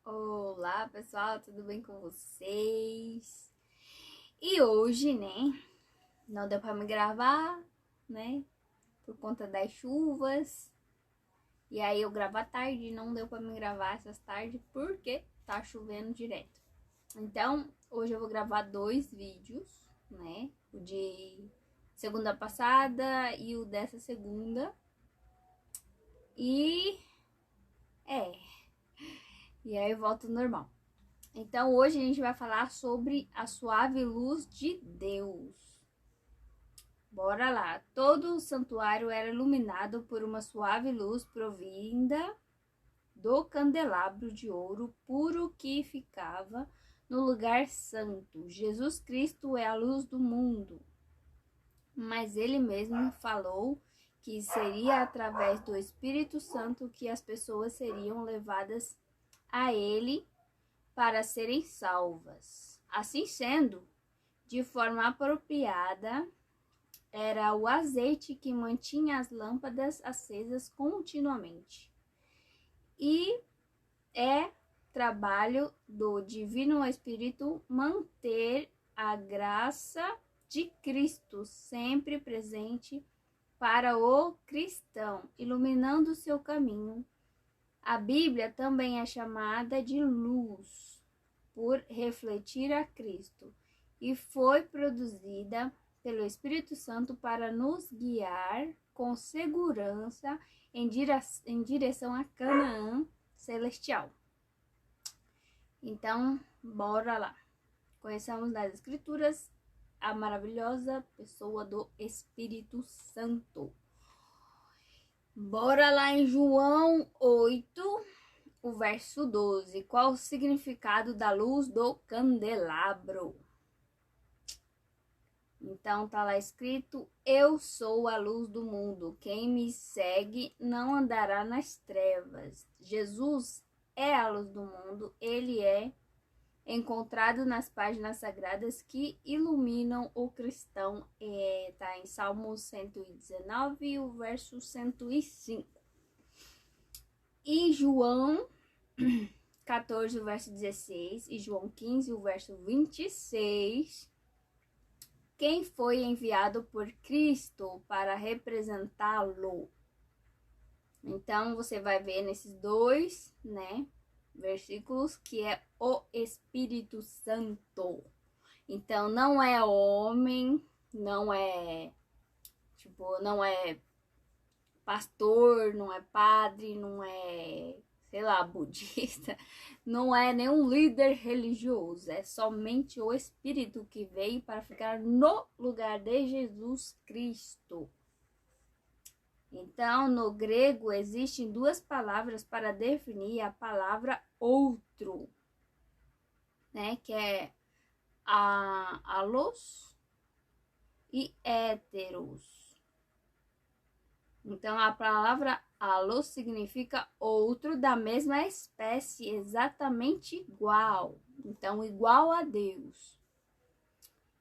Olá, pessoal, tudo bem com vocês? E hoje, né, não deu pra me gravar, né, por conta das chuvas. E aí eu gravo à tarde, não deu pra me gravar essas tardes porque tá chovendo direto. Então, hoje eu vou gravar 2 vídeos, né, o de segunda passada e o dessa segunda. E é, e aí eu volto ao normal. Então hoje a gente vai falar sobre a suave luz de Deus. Bora lá. Todo o santuário era iluminado por uma suave luz provinda do candelabro de ouro puro que ficava no lugar santo. Jesus Cristo é a luz do mundo. Mas ele mesmo falou que seria através do Espírito Santo que as pessoas seriam levadas a ele para serem salvas. Assim sendo, de forma apropriada, era o azeite que mantinha as lâmpadas acesas continuamente. E é trabalho do Divino Espírito manter a graça de Cristo sempre presente para o cristão, iluminando seu caminho. A Bíblia também é chamada de luz, por refletir a Cristo, e foi produzida pelo Espírito Santo para nos guiar com segurança em direção a Canaã celestial. Então, bora lá. Conheçamos nas Escrituras a maravilhosa pessoa do Espírito Santo. Bora lá em João 8, o verso 12. Qual o significado da luz do candelabro? Então tá lá escrito: eu sou a luz do mundo. Quem me segue não andará nas trevas. Jesus é a luz do mundo. Ele é encontrado nas páginas sagradas que iluminam o cristão. Tá em Salmo 119, o verso 105. E João 14, o verso 16, e João 15, o verso 26, quem foi enviado por Cristo para representá-lo. Então, você vai ver nesses dois, né, versículos, que é o Espírito Santo. Então, não é homem, não é pastor, não é padre, não é, sei lá, budista, não é nenhum líder religioso, é somente o Espírito que veio para ficar no lugar de Jesus Cristo. Então, no grego, existem 2 palavras para definir a palavra outro, né, que é allos e héteros. Então, a palavra allos significa outro da mesma espécie, exatamente igual. Então, igual a Deus.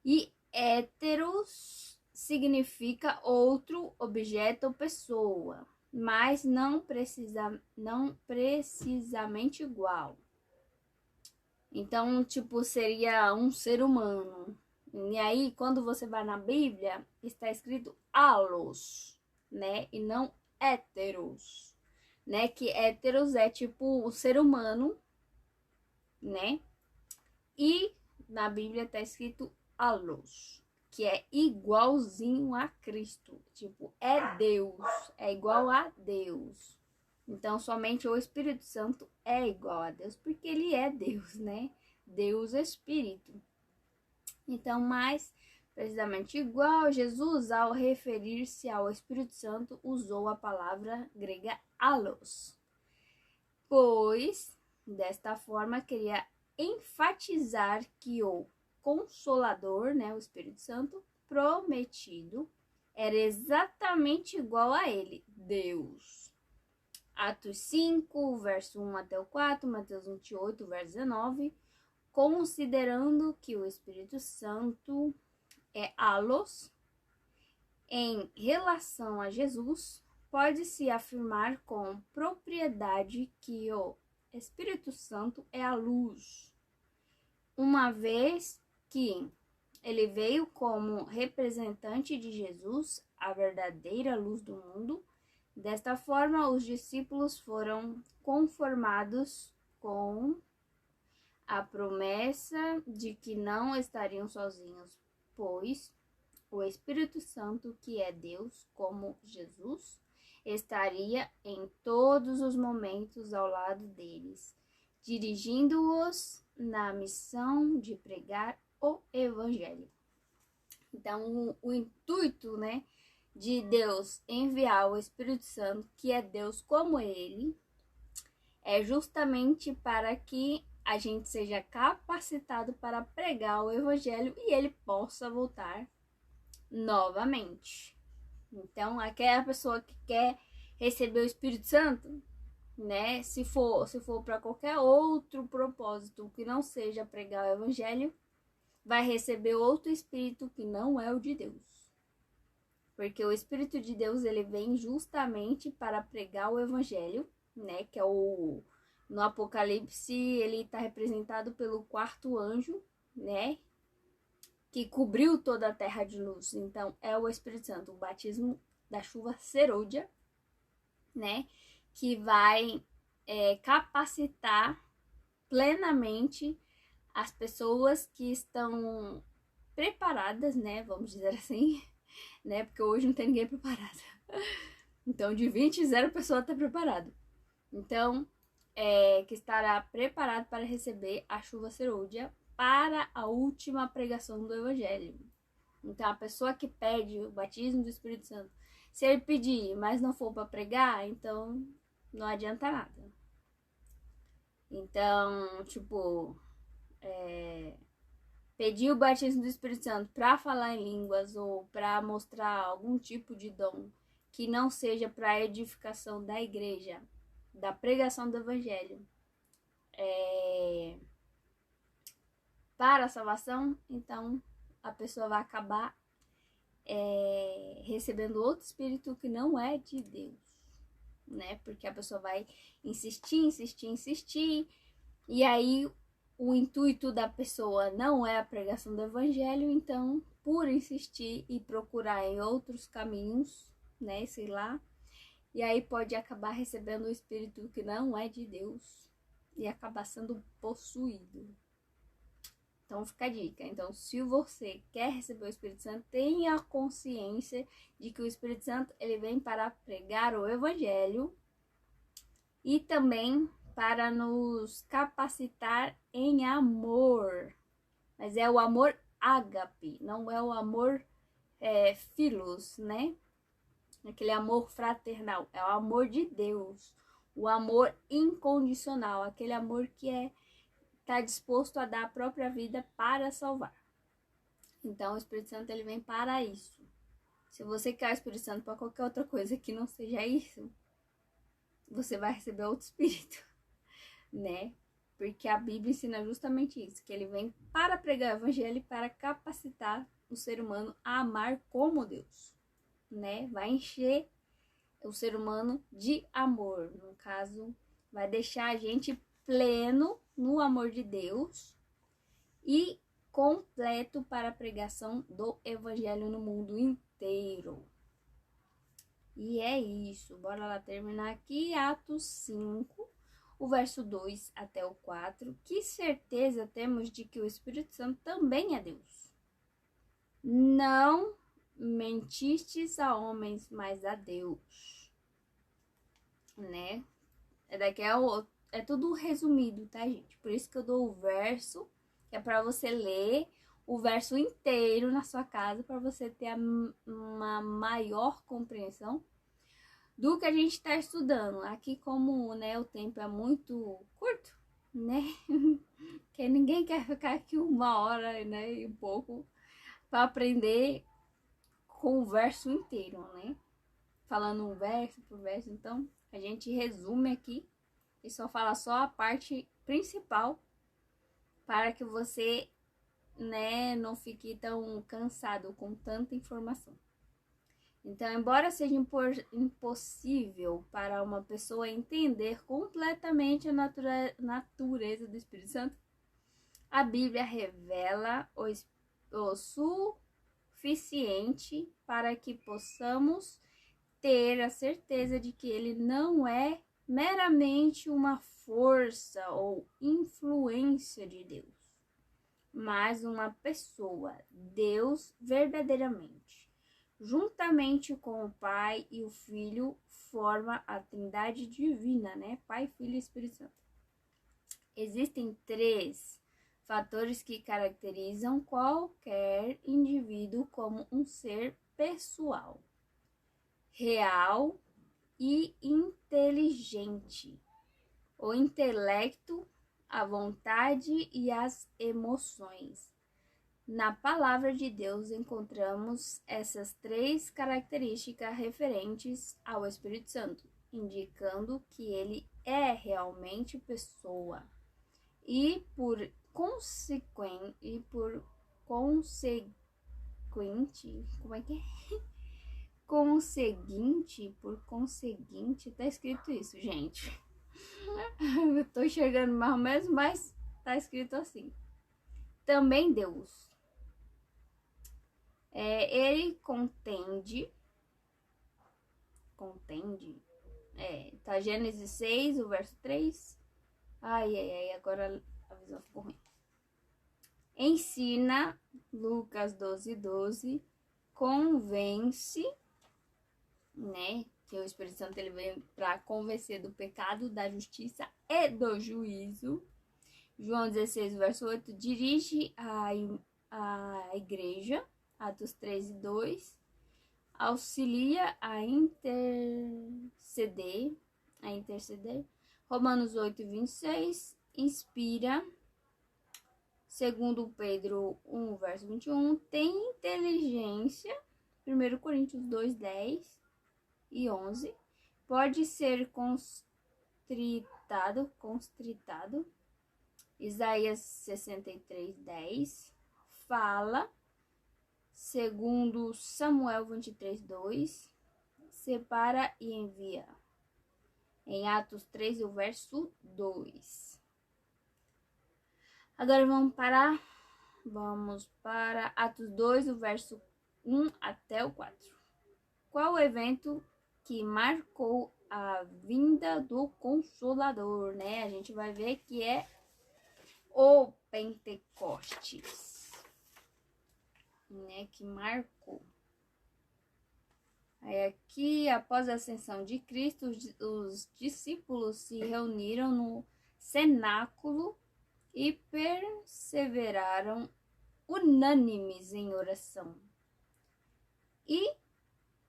E héteros significa outro objeto ou pessoa, mas não precisamente igual. Então, tipo, seria um ser humano. E aí, quando você vai na Bíblia, está escrito allos, né? E não héteros, né? Que héteros é tipo o ser humano, né? E na Bíblia está escrito allos, que é igualzinho a Cristo. Tipo, é Deus, é igual a Deus. Então, somente o Espírito Santo é igual a Deus, porque ele é Deus, né? Deus Espírito. Então, mais precisamente igual, Jesus, ao referir-se ao Espírito Santo, usou a palavra grega allos, pois, desta forma, queria enfatizar que o Consolador, né, o Espírito Santo, prometido, era exatamente igual a ele, Deus. Atos 5, verso 1 até o 4, Mateus 28, verso 19, considerando que o Espírito Santo é allos, em relação a Jesus, pode-se afirmar com propriedade que o Espírito Santo é a luz, uma vez que ele veio como representante de Jesus, a verdadeira luz do mundo. Desta forma, os discípulos foram conformados com a promessa de que não estariam sozinhos, pois o Espírito Santo, que é Deus como Jesus, estaria em todos os momentos ao lado deles, dirigindo-os na missão de pregar o Evangelho. Então, o intuito, de Deus enviar o Espírito Santo, que é Deus como ele, é justamente para que a gente seja capacitado para pregar o Evangelho e ele possa voltar novamente. Então, aquela pessoa que quer receber o Espírito Santo, se for para qualquer outro propósito que não seja pregar o Evangelho, vai receber outro Espírito que não é o de Deus. Porque o Espírito de Deus, ele vem justamente para pregar o Evangelho, que é no Apocalipse, ele está representado pelo quarto anjo, que cobriu toda a terra de luz. Então, é o Espírito Santo, o batismo da chuva serôdia, que vai capacitar plenamente as pessoas que estão preparadas, vamos dizer assim, porque hoje não tem ninguém preparado. Então, de 20, 0 pessoa está preparado. Então, que estará preparado para receber a chuva serôdia para a última pregação do Evangelho. Então, a pessoa que pede o batismo do Espírito Santo, se ele pedir, mas não for para pregar, então não adianta nada. Então, pedir o batismo do Espírito Santo para falar em línguas ou para mostrar algum tipo de dom que não seja para a edificação da igreja, da pregação do Evangelho, para a salvação, então a pessoa vai acabar recebendo outro espírito que não é de Deus, porque a pessoa vai insistir, e aí o intuito da pessoa não é a pregação do Evangelho, então, por insistir e procurar em outros caminhos, e aí pode acabar recebendo o espírito que não é de Deus e acabar sendo possuído. Então, fica a dica. Então, se você quer receber o Espírito Santo, tenha consciência de que o Espírito Santo, ele vem para pregar o Evangelho e também para nos capacitar em amor. Mas é o amor ágape, não é o amor filos, Aquele amor fraternal. É o amor de Deus. O amor incondicional. Aquele amor que está disposto a dar a própria vida para salvar. Então, o Espírito Santo, ele vem para isso. Se você quer o Espírito Santo para qualquer outra coisa que não seja isso, você vai receber outro Espírito, Porque a Bíblia ensina justamente isso, que ele vem para pregar o Evangelho e para capacitar o ser humano a amar como Deus, Vai encher o ser humano de amor. No caso, vai deixar a gente pleno no amor de Deus e completo para a pregação do Evangelho no mundo inteiro. E é isso. Bora lá terminar aqui. Atos 5, o verso 2 até o 4. Que certeza temos de que o Espírito Santo também é Deus? Não mentistes a homens, mas a Deus. Daqui é tudo resumido, tá, gente? Por isso que eu dou o verso, que é para você ler o verso inteiro na sua casa, para você ter uma maior compreensão do que a gente está estudando. Aqui, como o tempo é muito curto, que ninguém quer ficar aqui 1 hora, e um pouco, para aprender com o verso inteiro, Falando um verso por verso. Então, a gente resume aqui e só fala só a parte principal para que você, não fique tão cansado com tanta informação. Então, embora seja impossível para uma pessoa entender completamente a natureza do Espírito Santo, a Bíblia revela o suficiente para que possamos ter a certeza de que ele não é meramente uma força ou influência de Deus, mas uma pessoa, Deus verdadeiramente. Juntamente com o Pai e o Filho, forma a Trindade divina, né? Pai, Filho e Espírito Santo. Existem 3 fatores que caracterizam qualquer indivíduo como um ser pessoal: real e inteligente. O intelecto, a vontade e as emoções. Na palavra de Deus encontramos essas 3 características referentes ao Espírito Santo, indicando que ele é realmente pessoa. E por consequente, como é que é? Por conseguinte, tá escrito isso, gente. Eu tô enxergando mais ou menos, mas tá escrito assim. Também Deus. Ele contende, tá Gênesis 6, o verso 3. Ai, agora a visão ficou ruim. Ensina, Lucas 12:12, convence, né? Que o Espírito Santo ele vem para convencer do pecado, da justiça e do juízo. João 16, verso 8, dirige a igreja, Atos 13:2, auxilia a interceder, Romanos 8:26, inspira, segundo Pedro 1, verso 21, tem inteligência, 1 Coríntios 2:10 e 11, pode ser constritado, Isaías 63:10, fala, segundo Samuel 23:2, separa e envia, em Atos 3, o verso 2. Agora vamos para Atos 2, o verso 1 até o 4. Qual o evento que marcou a vinda do Consolador, né? A gente vai ver que é o Pentecostes, né? Que marcou. Aí aqui, após a ascensão de Cristo, os discípulos se reuniram no cenáculo e perseveraram unânimes em oração e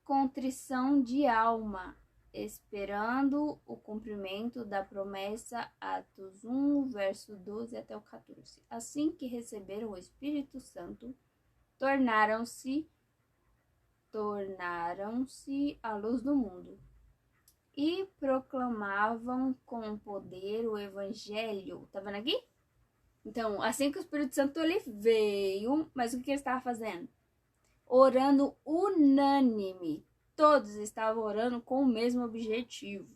contrição de alma, esperando o cumprimento da promessa, Atos 1, verso 12 até o 14. Assim que receberam o Espírito Santo, tornaram-se a luz do mundo e proclamavam com poder o Evangelho. Tá vendo aqui? Então, assim que o Espírito Santo ele veio, mas o que ele estava fazendo? Orando unânime. Todos estavam orando com o mesmo objetivo.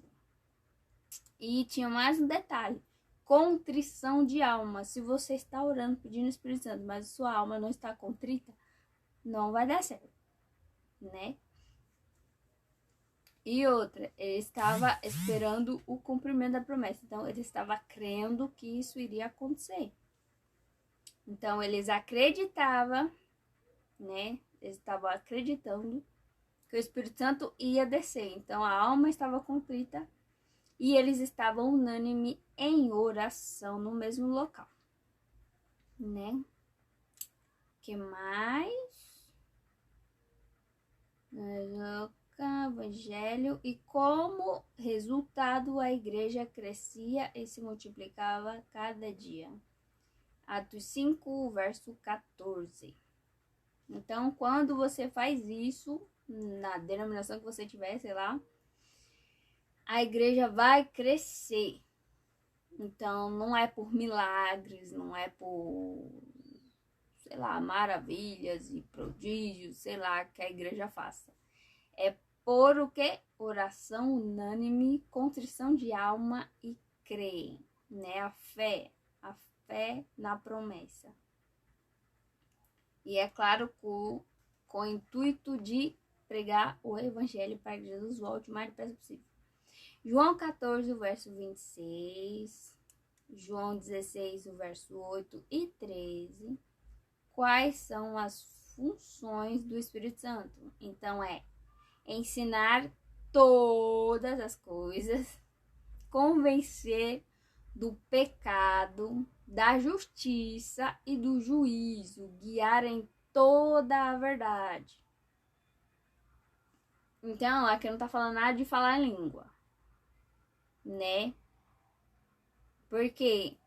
E tinha mais um detalhe: contrição de alma. Se você está orando pedindo o Espírito Santo, mas a sua alma não está contrita, não vai dar certo, né? E outra, ele estava esperando o cumprimento da promessa. Então, ele estava crendo que isso iria acontecer. Então, eles acreditavam, né? Eles estavam acreditando que o Espírito Santo ia descer. Então, a alma estava contrita e eles estavam unânime em oração no mesmo local, né? Que mais? Evangelho, e como resultado a igreja crescia e se multiplicava cada dia. Atos 5, verso 14. Então, quando você faz isso, na denominação que você tiver, sei lá, a igreja vai crescer. Então, não é por milagres, não é por, sei lá, maravilhas e prodígios, sei lá, que a igreja faça. É por o quê? Oração unânime, contrição de alma e crer, né? A fé na promessa. E é claro, com o intuito de pregar o evangelho para que Jesus volte o mais depressa possível. João 14, o verso 26, João 16, o verso 8 e 13. Quais são as funções do Espírito Santo? Então é ensinar todas as coisas, convencer do pecado, da justiça e do juízo, guiar em toda a verdade. Então, aqui não tá falando nada de falar língua, né? Porque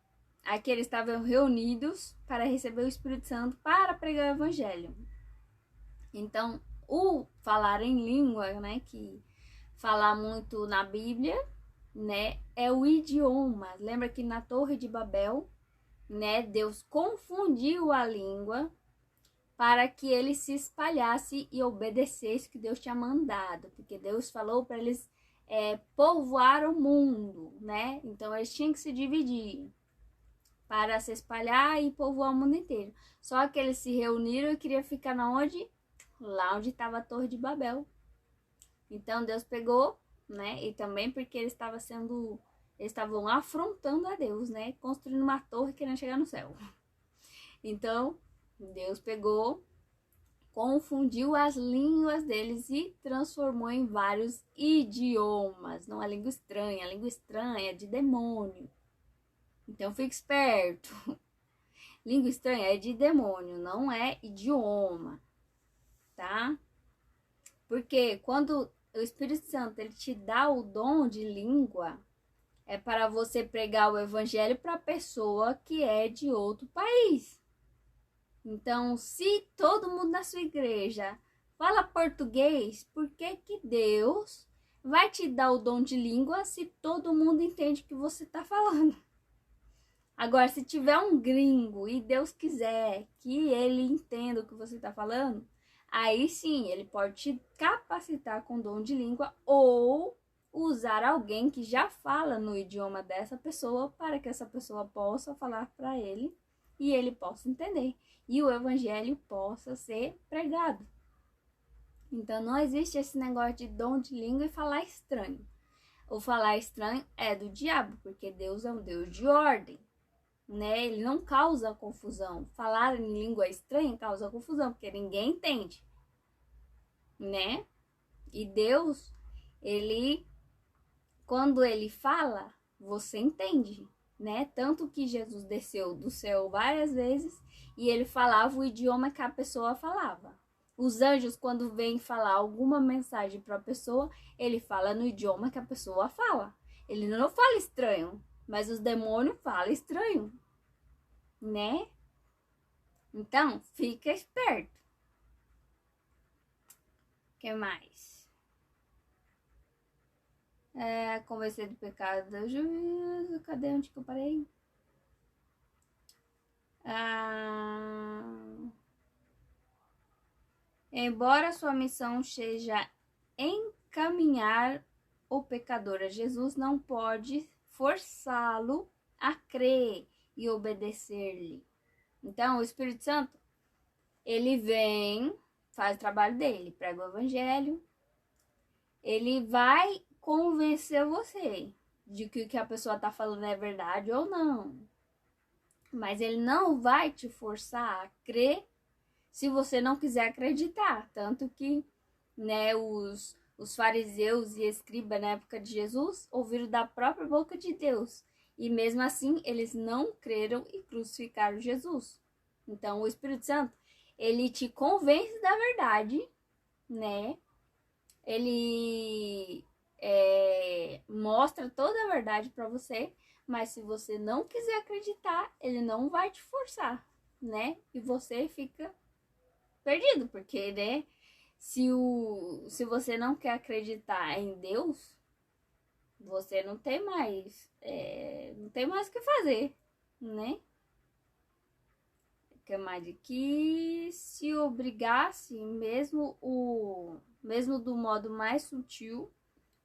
aqui eles estavam reunidos para receber o Espírito Santo para pregar o evangelho. Então, o falar em língua, né, que fala muito na Bíblia, né, é o idioma. Lembra que na Torre de Babel, né, Deus confundiu a língua para que ele se espalhasse e obedecesse o que Deus tinha mandado, porque Deus falou para eles povoar o mundo, né? Então eles tinham que se dividir para se espalhar e povoar o mundo inteiro. Só que eles se reuniram e queriam ficar na onde? Lá onde estava a Torre de Babel. Então Deus pegou, né? E também porque eles estavam afrontando a Deus, né? Construindo uma torre querendo chegar no céu. Então Deus pegou, confundiu as línguas deles e transformou em vários idiomas. Não é língua estranha, a língua estranha é de demônio. Então fique esperto. Língua estranha é de demônio, não é idioma, tá? Porque quando o Espírito Santo ele te dá o dom de língua, é para você pregar o evangelho para a pessoa que é de outro país. Então, se todo mundo na sua igreja fala português, por que que Deus vai te dar o dom de língua se todo mundo entende o que você está falando? Agora, se tiver um gringo e Deus quiser que ele entenda o que você está falando, aí sim, ele pode te capacitar com dom de língua ou usar alguém que já fala no idioma dessa pessoa para que essa pessoa possa falar para ele e ele possa entender e o evangelho possa ser pregado. Então não existe esse negócio de dom de língua e falar estranho. O falar estranho é do diabo, porque Deus é um Deus de ordem, né? Ele não causa confusão. Falar em língua estranha causa confusão, porque ninguém entende, né? E Deus, quando ele fala, você entende, né? Tanto que Jesus desceu do céu várias vezes e ele falava o idioma que a pessoa falava. Os anjos, quando vêm falar alguma mensagem para a pessoa, ele fala no idioma que a pessoa fala. Ele não fala estranho, mas os demônios falam estranho, né? Então, fica esperto. O que mais? Convencer do pecado do juízo. Cadê onde que eu parei? Embora sua missão seja encaminhar o pecador a Jesus, não pode forçá-lo a crer e obedecer-lhe. Então, o Espírito Santo, ele vem, faz o trabalho dele, prega o evangelho, ele vai convencer você de que o que a pessoa está falando é verdade ou não. Mas ele não vai te forçar a crer se você não quiser acreditar. Tanto que, né, os fariseus e escribas na época de Jesus ouviram da própria boca de Deus. E mesmo assim, eles não creram e crucificaram Jesus. Então, o Espírito Santo, ele te convence da verdade, né? Ele mostra toda a verdade para você, mas se você não quiser acreditar, ele não vai te forçar, né? E você fica perdido, porque, né? Se você não quer acreditar em Deus, você não tem mais o que fazer, né? que mais que se obrigasse, mesmo do modo mais sutil,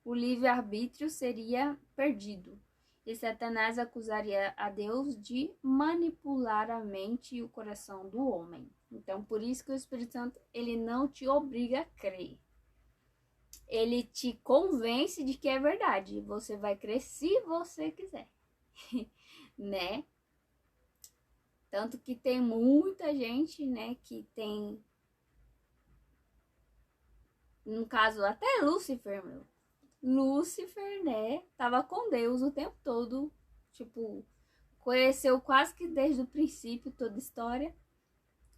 o livre-arbítrio seria perdido. E Satanás acusaria a Deus de manipular a mente e o coração do homem. Então, por isso que o Espírito Santo, ele não te obriga a crer. Ele te convence de que é verdade. Você vai crer se você quiser, né? Tanto que tem muita gente, né, que tem, no caso, até Lúcifer, Lúcifer, né, tava com Deus o tempo todo, tipo, conheceu quase que desde o princípio toda a história,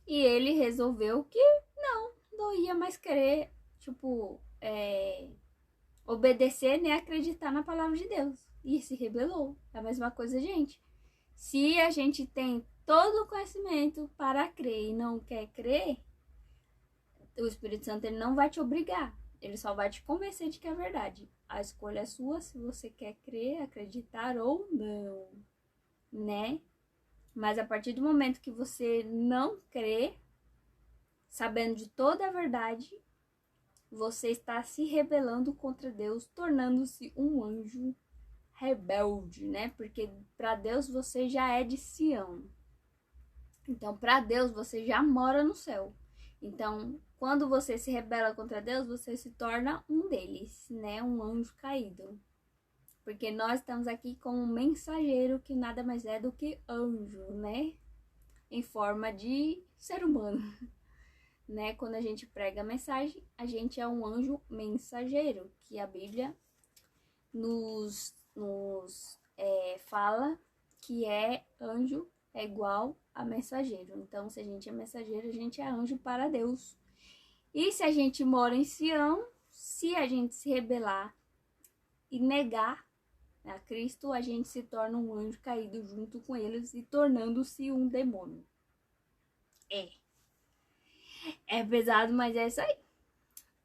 e ele resolveu que não ia mais querer, tipo, obedecer nem acreditar na palavra de Deus, e se rebelou. É a mesma coisa, gente. Se a gente tem todo o conhecimento para crer e não quer crer, o Espírito Santo, ele não vai te obrigar. Ele só vai te convencer de que é verdade. A escolha é sua, se você quer crer, acreditar ou não, né? Mas a partir do momento que você não crê, sabendo de toda a verdade, você está se rebelando contra Deus, tornando-se um anjo rebelde, né? Porque para Deus você já é de Sião. Então, para Deus você já mora no céu. Então, quando você se rebela contra Deus, você se torna um deles, né? Um anjo caído. Porque nós estamos aqui como um mensageiro que nada mais é do que anjo, né? Em forma de ser humano, né? Quando a gente prega a mensagem, a gente é um anjo mensageiro, que a Bíblia nos fala que anjo é igual a mensageiro. Então, se a gente é mensageiro, a gente é anjo para Deus. E se a gente mora em Sião, se a gente se rebelar e negar a Cristo, a gente se torna um anjo caído junto com eles e tornando-se um demônio. É pesado, mas é isso aí.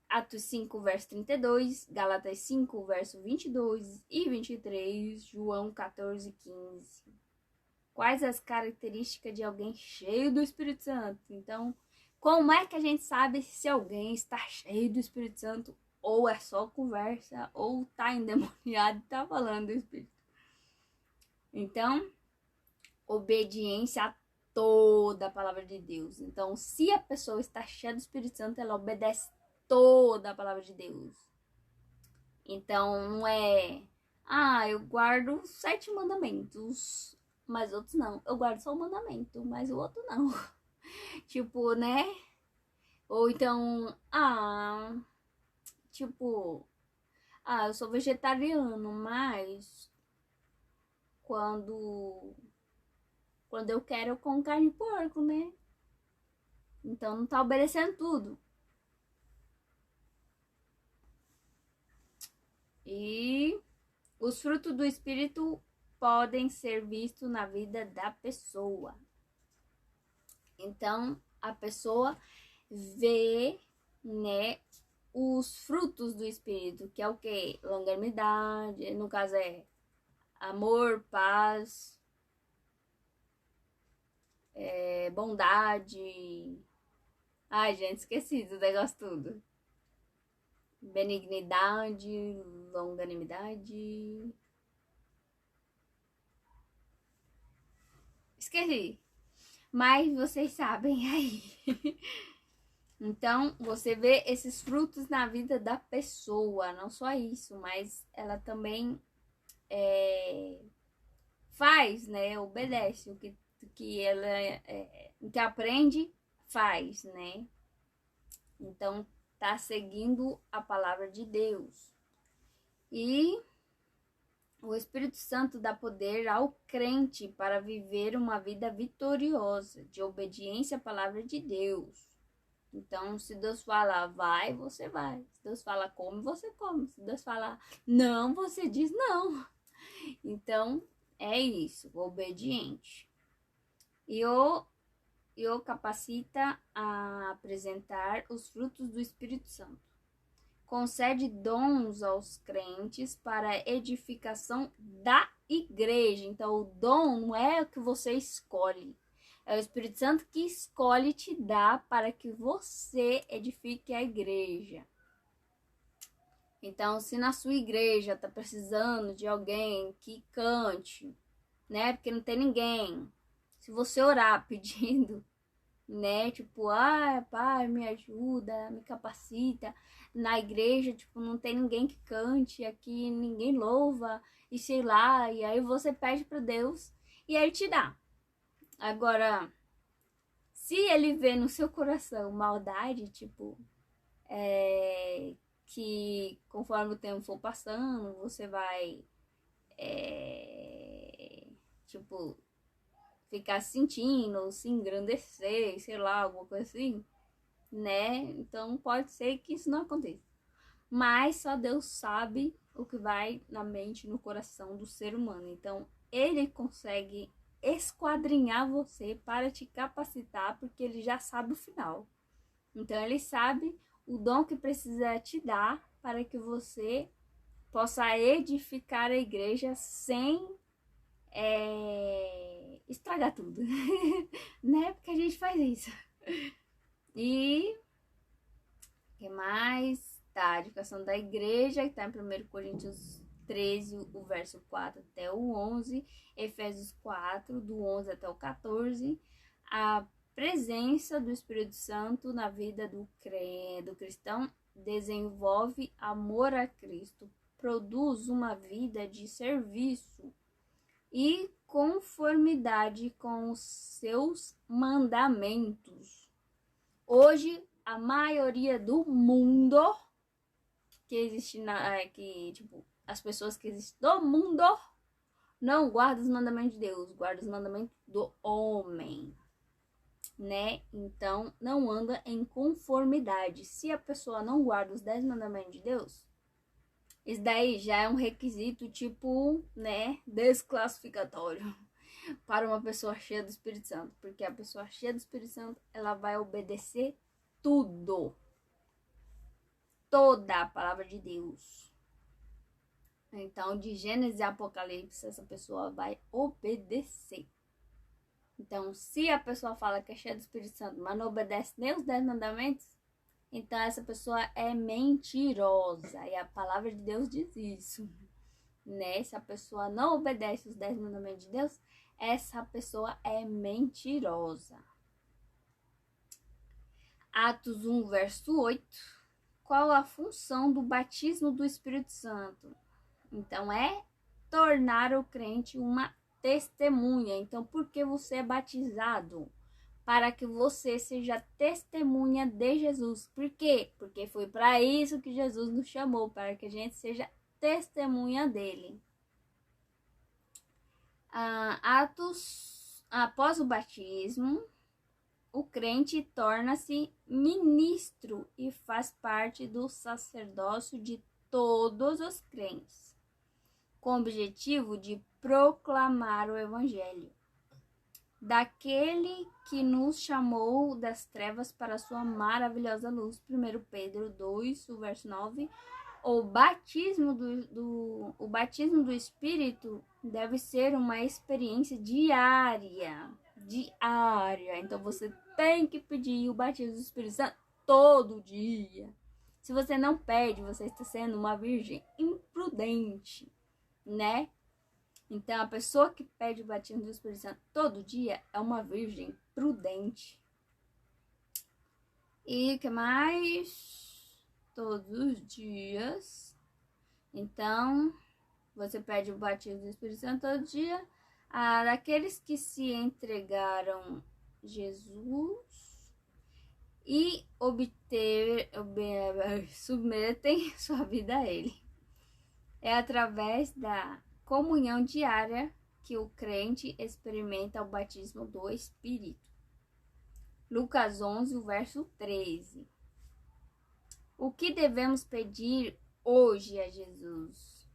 Atos 5, verso 32, Gálatas 5, verso 22 e 23, João 14, 15. Quais as características de alguém cheio do Espírito Santo? Então, como é que a gente sabe se alguém está cheio do Espírito Santo ou é só conversa ou está endemoniado e está falando do Espírito? Então, obediência a toda a palavra de Deus. Então, se a pessoa está cheia do Espírito Santo, ela obedece toda a palavra de Deus. Então, não é... eu guardo 7 mandamentos, mas outros não. Eu guardo só o mandamento, mas o outro não. Tipo, né? Ou então, eu sou vegetariano, mas quando eu quero, eu como carne de porco, né? Então não tá obedecendo tudo. E os frutos do Espírito podem ser vistos na vida da pessoa. Então, a pessoa vê, né, os frutos do Espírito, que é o quê? Longanimidade, no caso é amor, paz, bondade. Ai, gente, esqueci do negócio tudo. Benignidade, longanimidade. Esqueci. Mas vocês sabem aí. Então, você vê esses frutos na vida da pessoa. Não só isso, mas ela também faz, né? Obedece o que ela que aprende, faz, né? Então, tá seguindo a palavra de Deus. E o Espírito Santo dá poder ao crente para viver uma vida vitoriosa, de obediência à palavra de Deus. Então, se Deus fala vai, você vai. Se Deus fala come, você come. Se Deus fala não, você diz não. Então, é isso, obediente. E o capacita a apresentar os frutos do Espírito Santo. Concede dons aos crentes para a edificação da igreja. Então, o dom não é o que você escolhe. É o Espírito Santo que escolhe te dar para que você edifique a igreja. Então, se na sua igreja tá precisando de alguém que cante, né? Porque não tem ninguém. Se você orar pedindo, né? Tipo, pai, me ajuda, me capacita. Na igreja, tipo, não tem ninguém que cante, aqui ninguém louva, e sei lá. E aí você pede para Deus e ele te dá. Agora, se ele vê no seu coração maldade, tipo, que conforme o tempo for passando, você vai, tipo, ficar se sentindo, ou se engrandecer, sei lá, alguma coisa assim, né? Então pode ser que isso não aconteça. Mas só Deus sabe o que vai na mente, no coração do ser humano. Então ele consegue esquadrinhar você para te capacitar, porque ele já sabe o final. Então ele sabe o dom que precisa te dar para que você possa edificar a igreja sem estragar tudo, né? Porque a gente faz isso. E o que mais? Tá, a educação da igreja, que está em 1 Coríntios 13, o verso 4 até o 11, Efésios 4, do 11 até o 14, a presença do Espírito Santo na vida do cristão desenvolve amor a Cristo, produz uma vida de serviço e conformidade com os seus mandamentos. Hoje, a maioria do mundo que existe as pessoas que existem do mundo não guardam os mandamentos de Deus, guardam os mandamentos do homem, né? Então, não anda em conformidade. Se a pessoa não guarda os 10 mandamentos de Deus, isso daí já é um requisito, tipo, né, desclassificatório para uma pessoa cheia do Espírito Santo. Porque a pessoa cheia do Espírito Santo, ela vai obedecer tudo. Toda a palavra de Deus. Então, de Gênesis e Apocalipse, essa pessoa vai obedecer. Então, se a pessoa fala que é cheia do Espírito Santo, mas não obedece nem os 10 mandamentos, então essa pessoa é mentirosa. E a palavra de Deus diz isso, né? Se a pessoa não obedece os 10 mandamentos de Deus, essa pessoa é mentirosa. Atos 1, verso 8. Qual a função do batismo do Espírito Santo? Então, é tornar o crente uma testemunha. Então, por que você é batizado? Para que você seja testemunha de Jesus. Por quê? Porque foi para isso que Jesus nos chamou, para que a gente seja testemunha dele. Após o batismo, o crente torna-se ministro e faz parte do sacerdócio de todos os crentes, com o objetivo de proclamar o evangelho daquele que nos chamou das trevas para a sua maravilhosa luz. 1 Pedro 2, o verso 9. O batismo do Espírito deve ser uma experiência diária. Então você tem que pedir o batismo do Espírito Santo todo dia. Se você não pede, você está sendo uma virgem imprudente, né? Então, a pessoa que pede o batismo do Espírito Santo todo dia é uma virgem prudente. E o que mais? Todos os dias. Então, você pede o batismo do Espírito Santo todo dia. Daqueles que se entregaram Jesus e submetem sua vida a Ele. É através da comunhão diária que o crente experimenta o batismo do Espírito. Lucas 11, o verso 13. O que devemos pedir hoje a Jesus?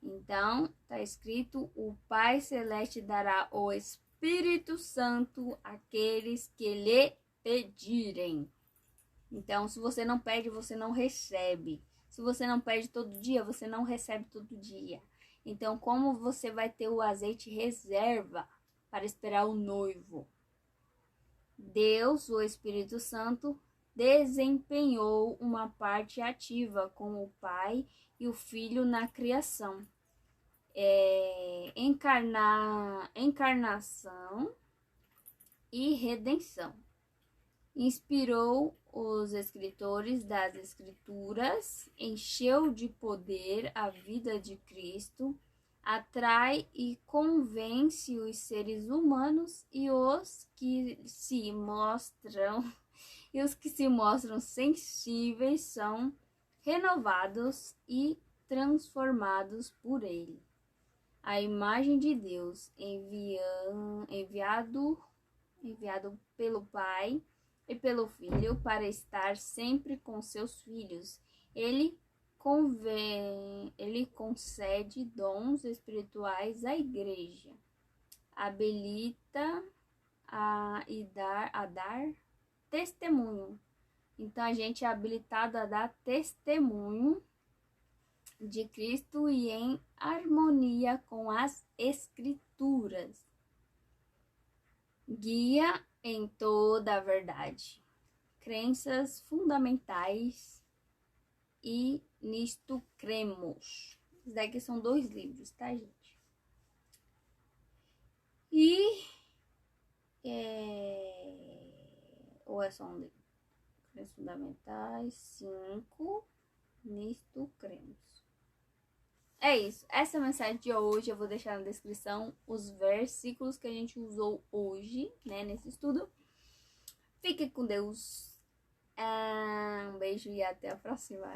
Então, está escrito: o Pai Celeste dará o Espírito Santo àqueles que lhe pedirem. Então, se você não pede, você não recebe. Se você não pede todo dia, você não recebe todo dia. Então, como você vai ter o azeite reserva para esperar o noivo? Deus, o Espírito Santo, desempenhou uma parte ativa com o Pai e o Filho na criação. Encarnação e redenção. Inspirou os escritores das Escrituras, encheu de poder a vida de Cristo, atrai e convence os seres humanos e os que se mostram sensíveis são renovados e transformados por ele. A imagem de Deus enviado pelo Pai e pelo Filho para estar sempre com seus filhos. Ele concede dons espirituais à igreja, habilita a dar testemunho. Então a gente é habilitado a dar testemunho de Cristo e em harmonia com as Escrituras. Guia em toda a verdade. Crenças fundamentais e nisto cremos. Isso daqui são 2 livros, tá, gente? E ou é só um livro? Crenças fundamentais, 5. Nisto cremos. É isso. Essa é a mensagem de hoje. Eu vou deixar na descrição os versículos que a gente usou hoje, né, nesse estudo. Fique com Deus. Um beijo e até a próxima.